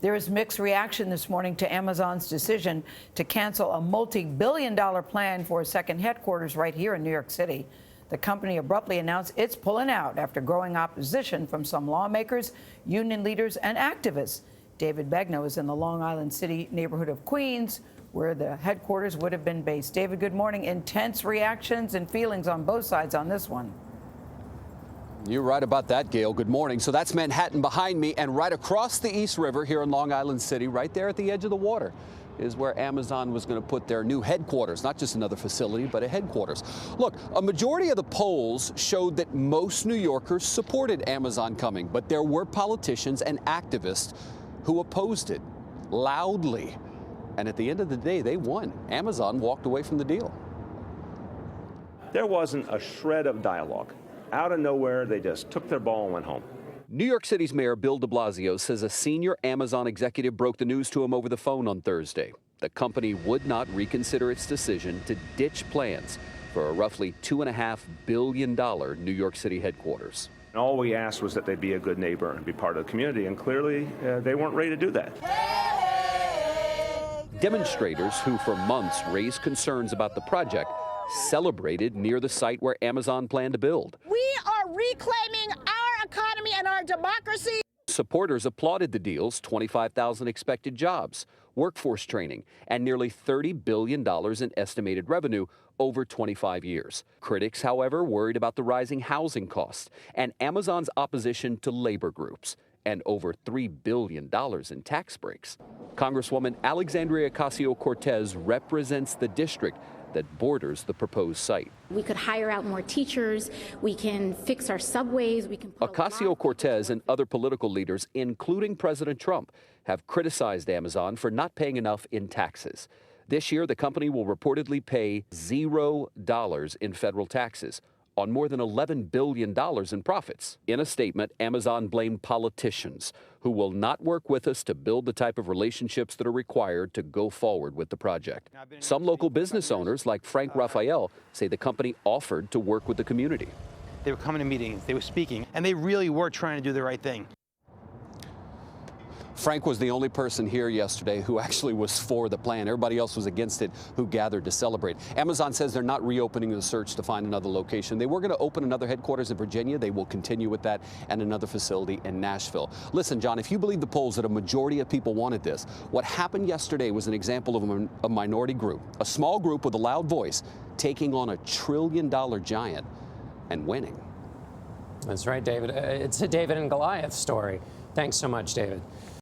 There is mixed reaction this morning to Amazon's decision to cancel a multi-billion-dollar plan for a second headquarters right here in New York City. The company abruptly announced it's pulling out after growing opposition from some lawmakers, union leaders, and activists. David Begnaud is in the Long Island City neighborhood of Queens, where the headquarters would have been based. David, good morning. Intense reactions and feelings on both sides on this one. You're right about that, Gayle. Good morning. So that's Manhattan behind me, and right across the East River here in Long Island City, right there at the edge of the water, is where Amazon was going to put their new headquarters, not just another facility, but a headquarters. Look, a majority of the polls showed that most New Yorkers supported Amazon coming, but there were politicians and activists who opposed it loudly. And at the end of the day, they won. Amazon walked away from the deal. There wasn't a shred of dialogue. Out of nowhere, they just took their ball and went home. New York City's Mayor Bill de Blasio says a senior Amazon executive broke the news to him over the phone on Thursday. The company would not reconsider its decision to ditch plans for a roughly $2.5 billion New York City headquarters. And all we asked was that they be a good neighbor and be part of the community, and clearly they weren't ready to do that. Demonstrators who for months raised concerns about the project celebrated near the site where Amazon planned to build. We are reclaiming our economy and our democracy. Supporters applauded the deal's 25,000 expected jobs, workforce training, and nearly $30 billion in estimated revenue over 25 years. Critics, however, worried about the rising housing costs and Amazon's opposition to labor groups and over $3 billion in tax breaks. Congresswoman Alexandria Ocasio-Cortez represents the district that borders the proposed site. We could hire out more teachers, we can fix our subways, we can... Ocasio-Cortez and other political leaders, including President Trump, have criticized Amazon for not paying enough in taxes. This year, the company will reportedly pay $0 in federal taxes on more than $11 billion in profits. In a statement, Amazon blamed politicians who will not work with us to build the type of relationships that are required to go forward with the project. Some local business owners, like Frank Raphael, say the company offered to work with the community. They were coming to meetings, they were speaking, and they really were trying to do the right thing. Frank was the only person here yesterday who actually was for the plan. Everybody else was against it, who gathered to celebrate. Amazon says they're not reopening the search to find another location. They were going to open another headquarters in Virginia. They will continue with that, and another facility in Nashville. Listen, John, if you believe the polls that a majority of people wanted this, what happened yesterday was an example of a minority group, a small group with a loud voice, taking on a $1 trillion giant and winning. That's right, David. It's a David and Goliath story. Thanks so much, David.